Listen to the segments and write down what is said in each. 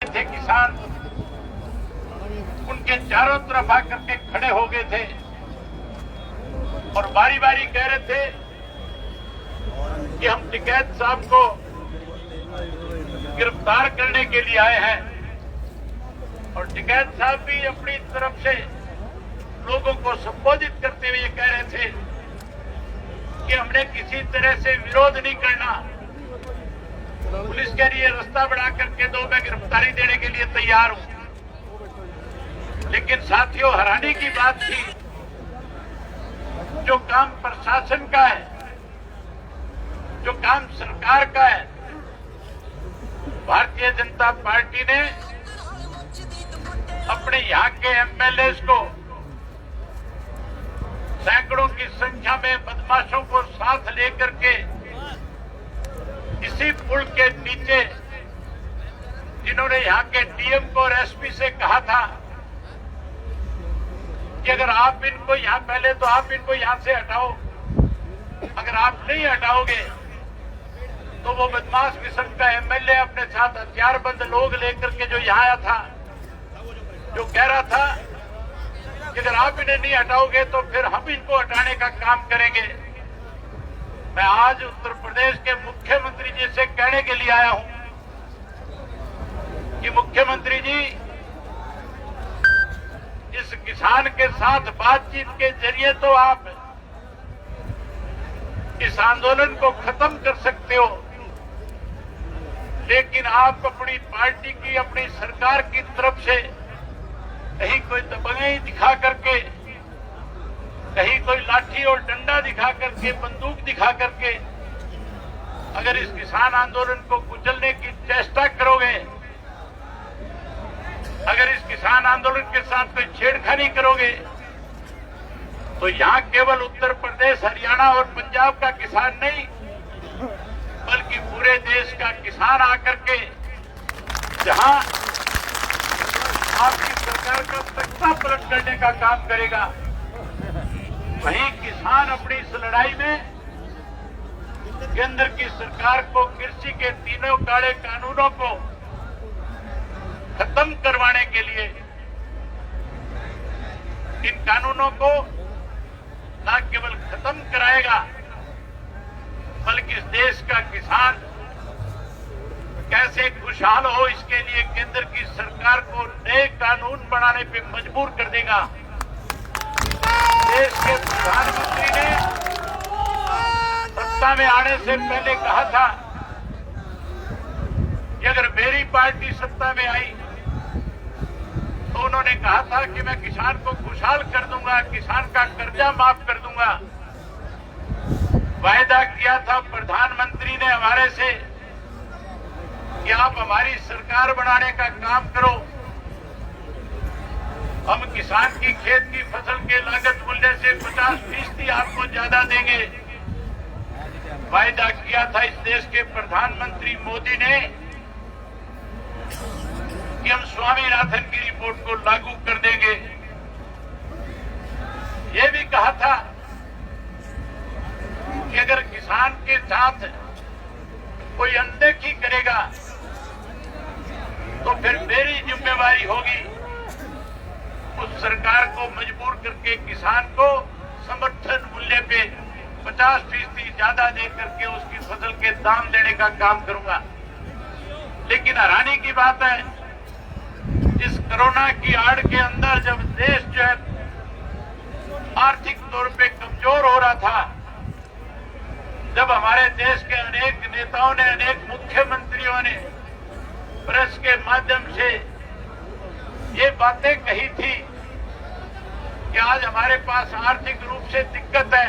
थे किसान, उनके चारों तरफ आकर के खड़े हो गए थे और बारी बारी कह रहे थे कि हम टिकैत साहब को गिरफ्तार करने के लिए आए हैं। और टिकैत साहब भी अपनी तरफ से लोगों को संबोधित करते हुए कह रहे थे कि हमने किसी तरह से विरोध नहीं करना, पुलिस के लिए रास्ता बना करके दो, मैं गिरफ्तारी देने के लिए तैयार हूं। लेकिन साथियों, हैरानी की बात थी, जो काम प्रशासन का है, जो काम सरकार का है, भारतीय जनता पार्टी ने अपने यहाँ के एमएलए को सैकड़ों की संख्या में बदमाशों को साथ लेकर के इसी पुल के नीचे, जिन्होंने यहाँ के डीएम को और एसपी से कहा था कि अगर आप इनको यहाँ, पहले तो आप इनको यहाँ से हटाओ, अगर आप नहीं हटाओगे तो वो बदमाश किस्म का एमएलए अपने साथ हथियारबंद लोग लेकर के जो यहाँ आया था, जो कह रहा था कि अगर आप इन्हें नहीं हटाओगे तो फिर हम इनको हटाने का काम करेंगे। मैं आज उत्तर प्रदेश के मुख्यमंत्री जी से कहने के लिए आया हूं कि मुख्यमंत्री जी, इस किसान के साथ बातचीत के जरिए तो आप इस आंदोलन को खत्म कर सकते हो, लेकिन आप अपनी पार्टी की, अपनी सरकार की तरफ से कहीं कोई दबंगई दिखा करके, कहीं कोई लाठी और डंडा दिखा करके, बंदूक दिखा करके अगर इस किसान आंदोलन को कुचलने की चेष्टा करोगे, अगर इस किसान आंदोलन के साथ कोई छेड़खानी करोगे, तो यहाँ केवल उत्तर प्रदेश, हरियाणा और पंजाब का किसान नहीं, बल्कि पूरे देश का किसान आकर के जहां आपकी सरकार का तख्ता पलट करने का काम करेगा, वहीं किसान अपनी इस लड़ाई में केंद्र की सरकार को कृषि के तीनों काले कानूनों को खत्म करवाने के लिए, इन कानूनों को न केवल खत्म कराएगा, बल्कि इस देश का किसान कैसे खुशहाल हो, इसके लिए केंद्र की सरकार को नए कानून बनाने पे मजबूर कर देगा। देश के प्रधानमंत्री ने सत्ता में आने से पहले कहा था कि अगर मेरी पार्टी सत्ता में आई तो उन्होंने कहा था कि मैं किसान को खुशहाल कर दूंगा, किसान का कर्जा माफ कर दूंगा। वायदा किया था प्रधानमंत्री ने हमारे से कि आप हमारी सरकार बनाने का काम करो, हम किसान की खेत की फसल के लागत मूल्य से 50% आपको ज्यादा देंगे। वायदा किया था इस देश के प्रधानमंत्री मोदी ने कि हम स्वामीनाथन की रिपोर्ट को लागू कर देंगे। ये भी कहा था कि अगर किसान के साथ कोई अनदेखी करेगा तो फिर मेरी जिम्मेवारी होगी उस सरकार को मजबूर करके किसान को समर्थन मूल्य पे 50% ज्यादा दे करके उसकी फसल के दाम देने का काम करूंगा। लेकिन हैरानी की बात है, इस कोरोना की आड़ के अंदर जब देश जो है आर्थिक तौर पे कमजोर हो रहा था, जब हमारे देश के अनेक नेताओं ने, अनेक मुख्यमंत्रियों ने प्रेस के माध्यम से ये बातें कही थी कि आज हमारे पास आर्थिक रूप से दिक्कत है,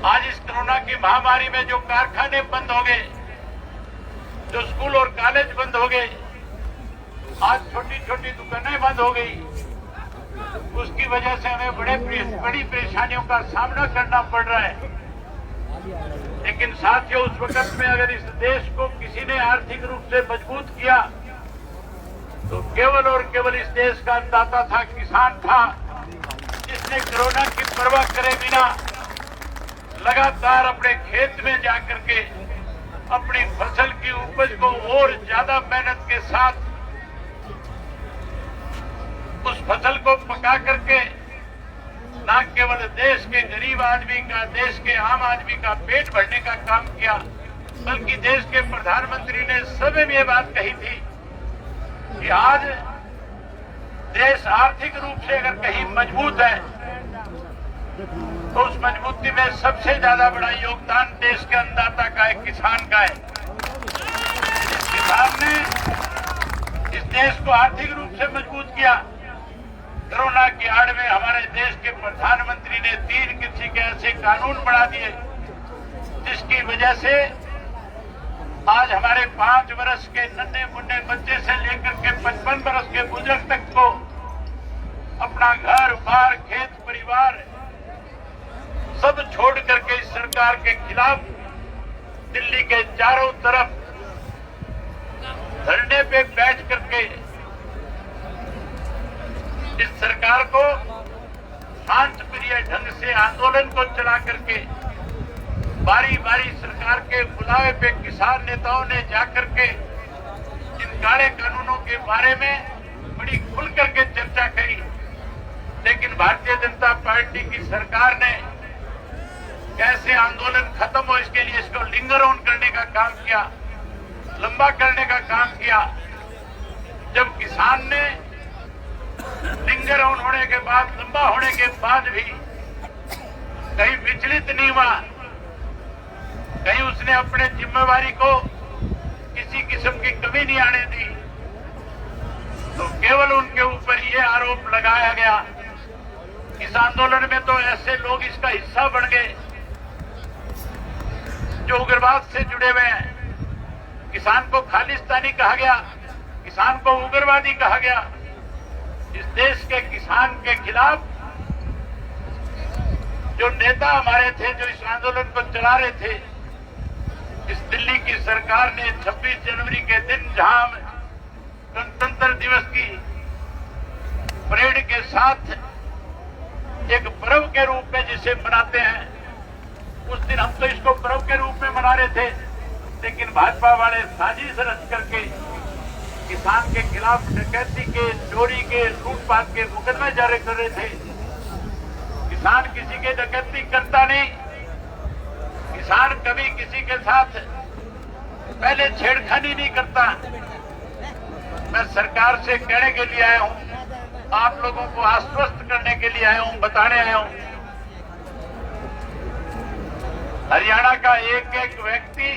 आज इस कोरोना की महामारी में जो कारखाने बंद हो गए, जो स्कूल और कॉलेज बंद हो गए, आज छोटी छोटी दुकानें बंद हो गई, उसकी वजह से हमें बड़ी परेशानियों का सामना करना पड़ रहा है। लेकिन साथियों, उस वक्त में अगर इस देश को किसी ने आर्थिक रूप से मजबूत किया तो केवल और केवल इस देश का अन्नदाता था, किसान था, जिसने कोरोना की परवाह करे बिना लगातार अपने खेत में जाकर के अपनी फसल की उपज को और ज्यादा मेहनत के साथ उस फसल को पका करके न केवल देश के गरीब आदमी का, देश के आम आदमी का पेट भरने का काम किया, बल्कि देश के प्रधानमंत्री ने सभी में ये बात कही थी कि आज देश आर्थिक रूप से अगर कहीं मजबूत है तो उस मजबूती में सबसे ज्यादा बड़ा योगदान देश के अन्नदाता का है, किसान का है। इस किसान ने इस देश को आर्थिक रूप से मजबूत किया। कोरोना की आड़ में हमारे देश के प्रधानमंत्री ने 3 कृषि के ऐसे कानून बना दिए जिसकी वजह से आज हमारे 5 वर्ष के नन्हे मुन्ने बच्चे से लेकर के 55 वर्ष के बुजुर्ग तक को अपना घर बार, खेत, परिवार सब छोड़ करके इस सरकार के खिलाफ दिल्ली के चारों तरफ धरने पे बैठ करके इस सरकार को शांतिप्रिय ढंग से आंदोलन को चला करके बारी बारी सरकार के बुलावे पे किसान नेताओं ने जाकर के इन काले कानूनों के बारे में बड़ी खुल करके चर्चा करी। लेकिन भारतीय जनता पार्टी की सरकार ने कैसे आंदोलन खत्म हो इसके लिए इसको लिंगर ऑन करने का काम किया, लंबा करने का काम किया। जब किसान ने लिंगर ऑन होने के बाद, लंबा होने के बाद भी कहीं विचलित नहीं हुआ, कहीं उसने अपने जिम्मेवारी को किसी किस्म की कमी नहीं आने दी, तो केवल उनके ऊपर ये आरोप लगाया गया। इस आंदोलन में तो ऐसे लोग इसका हिस्सा बन गए जो उग्रवाद से जुड़े हुए हैं। किसान को खालिस्तानी कहा गया, किसान को उग्रवादी कहा गया। इस देश के किसान के खिलाफ जो नेता हमारे थे, जो इस आंदोलन को चला रहे थे, इस दिल्ली की सरकार ने 26 जनवरी के दिन जहां गणतंत्र दिवस की परेड के साथ एक पर्व के रूप में जिसे मनाते हैं, उस दिन हम तो इसको पर्व के रूप में मना रहे थे, लेकिन भाजपा वाले साजिश रच करके किसान के खिलाफ डकैती के, चोरी के, लूटपाट के मुकदमे जारी कर रहे थे। किसान किसी के डकैती करता नहीं, किसान कभी किसी के साथ पहले छेड़खानी नहीं करता। मैं सरकार से कहने के लिए आया हूं, आप लोगों को आश्वस्त करने के लिए आया हूं, बताने आया हूं। हरियाणा का एक एक व्यक्ति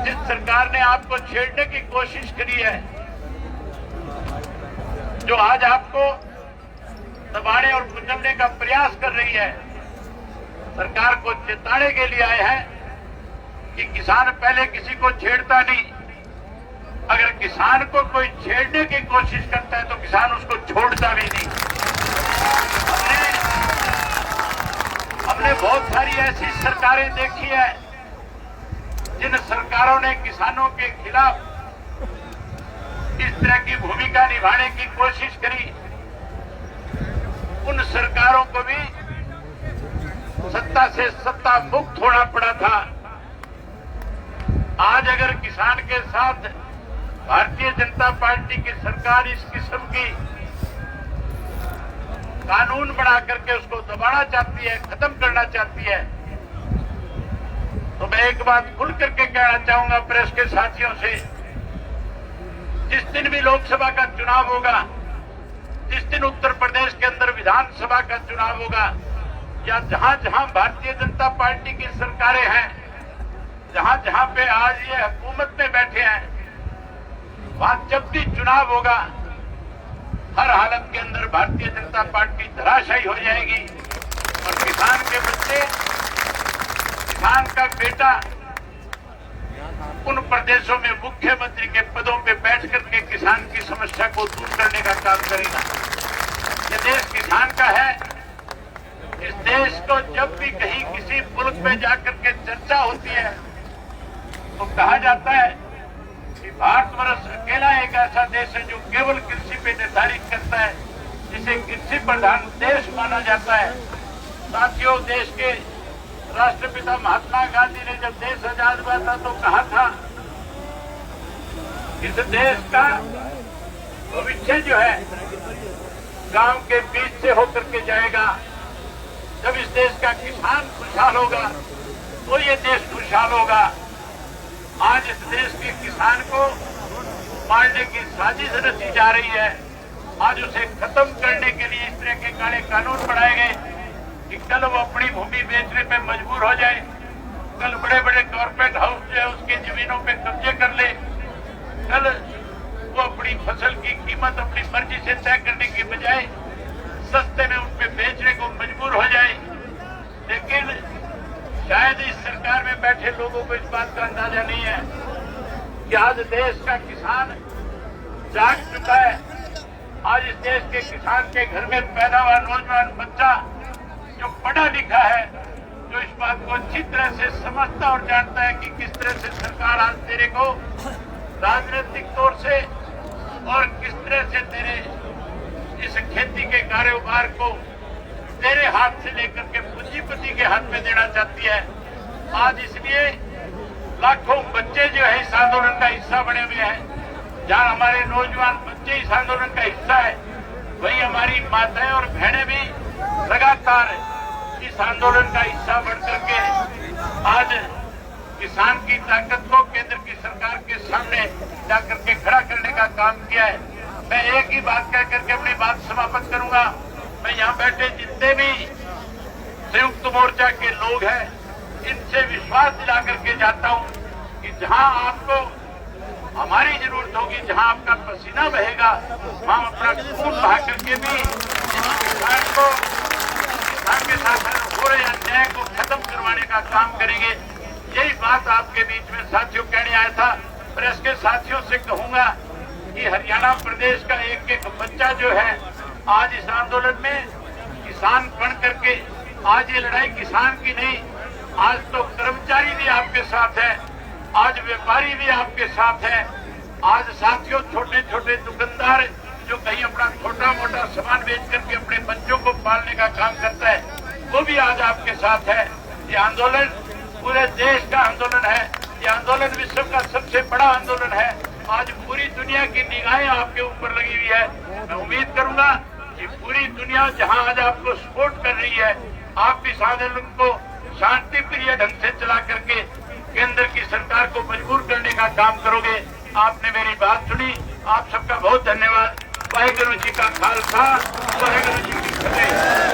जिस सरकार ने आपको छेड़ने की कोशिश करी है, जो आज आपको दबाने और कुचलने का प्रयास कर रही है, सरकार को चेताने के लिए आए हैं कि किसान पहले किसी को छेड़ता नहीं। अगर किसान को कोई छेड़ने की कोशिश करता है तो किसान उसको छोड़ता भी नहीं। हमने बहुत सारी ऐसी सरकारें देखी है जिन सरकारों ने किसानों के खिलाफ इस तरह की भूमिका निभाने की कोशिश करी। उन सरकारों को भी सत्ता से सत्ता मुक्त होना पड़ा था। आज अगर किसान के साथ भारतीय जनता पार्टी की सरकार इस किस्म की कानून बना करके उसको दबाना चाहती है, खत्म करना चाहती है, तो मैं एक बात खुल करके कहना चाहूंगा प्रेस के साथियों से, जिस दिन भी लोकसभा का चुनाव होगा, जिस दिन उत्तर प्रदेश के अंदर विधानसभा का चुनाव होगा, या जहां जहां भारतीय जनता पार्टी की सरकारें हैं, जहां जहां पे आज ये हुकूमत में बैठे हैं, वहां जब भी चुनाव होगा, हर हालत के अंदर भारतीय जनता पार्टी धराशायी हो जाएगी और किसान के बच्चे, किसान का बेटा उन प्रदेशों में मुख्यमंत्री के पदों पे बैठ करके किसान की समस्या को दूर करने का काम करेगा। ये देश किसान का है। इस देश को जब भी कहीं किसी मुल्क में जाकर के चर्चा होती है तो कहा जाता है कि भारतवर्ष अकेला एक ऐसा देश है जो केवल कृषि पे निर्धारित करता है, जिसे कृषि प्रधान देश माना जाता है। साथियों, देश के राष्ट्रपिता महात्मा गांधी ने जब देश आजाद हुआ था तो कहा था इस देश का भविष्य जो है गांव के बीच से होकर के जाएगा। जब इस देश का किसान खुशहाल होगा तो ये देश खुशहाल होगा। आज इस देश के किसान को मारने की साजिश रची जा रही है। आज उसे खत्म करने के लिए इस तरह के काले कानून बनाए गए कि कल वो अपनी भूमि बेचने पे मजबूर हो जाए, कल बड़े बड़े कॉर्पोरेट हाउस जो है उसकी जमीनों पे कब्जे कर ले, कल वो अपनी फसल की कीमत अपनी मर्जी से तय करने की बजाय सस्ते में उन पे बेचने को मजबूर हो जाए। लेकिन शायद इस सरकार में बैठे लोगों को इस बात का अंदाजा नहीं है कि आज देश का किसान जाग चुका है। आज इस देश के किसान के घर में पैदा हुआ नौजवान बच्चा जो पढ़ा लिखा है, जो इस बात को अच्छी तरह से समझता और जानता है कि किस तरह से सरकार आज तेरे को राजनीतिक तौर से और किस तरह से तेरे इस खेती के कारोबार को तेरे हाथ से लेकर के पूंजीपति के हाथ में देना चाहती है। आज इसलिए लाखों बच्चे जो है इस आंदोलन का हिस्सा बने हुए हैं। जहां हमारे नौजवान बच्चे इस आंदोलन का हिस्सा है, वहीं हमारी माताएं और बहनें भी लगातार इस आंदोलन का हिस्सा बढ़कर के आज किसान की ताकत को केंद्र की सरकार के सामने जाकर के खड़ा करने का काम किया है। मैं एक ही बात कह करके अपनी बात समाप्त करूंगा। मैं यहाँ बैठे जितने भी संयुक्त मोर्चा के लोग हैं, इनसे विश्वास दिला करके जाता हूँ कि जहाँ आपको हमारी जरूरत होगी, जहाँ आपका पसीना बहेगा, वहाँ अपना खून बहा करके भी किसान के साथ हो रहे अन्याय को खत्म करवाने का काम करेंगे। यही बात आपके बीच में साथियों कहने आया था। प्रेस के साथियों से कहूंगा कि हरियाणा प्रदेश का एक एक बच्चा जो है आज इस आंदोलन में किसान बन करके, आज ये लड़ाई किसान की नहीं, आज तो कर्मचारी भी आपके साथ है, आज व्यापारी भी आपके साथ है। आज साथियों छोटे छोटे दुकानदार जो कहीं अपना छोटा मोटा सामान बेच करके अपने बच्चों को पालने का काम करता है, वो भी आज आपके साथ है। ये आंदोलन पूरे देश का आंदोलन है। ये आंदोलन विश्व का सबसे बड़ा आंदोलन है। आज पूरी दुनिया की निगाहें आपके ऊपर लगी हुई है। मैं उम्मीद करूंगा कि पूरी दुनिया जहां आज आपको सपोर्ट कर रही है, आप इस आंदोलन को शांति प्रिय ढंग से चला करके केंद्र की सरकार को मजबूर करने का काम करोगे। आपने मेरी बात सुनी, आप सबका बहुत धन्यवाद। वाहेगुरु जी का खालसा, वाहेगुरु जी की फतेह।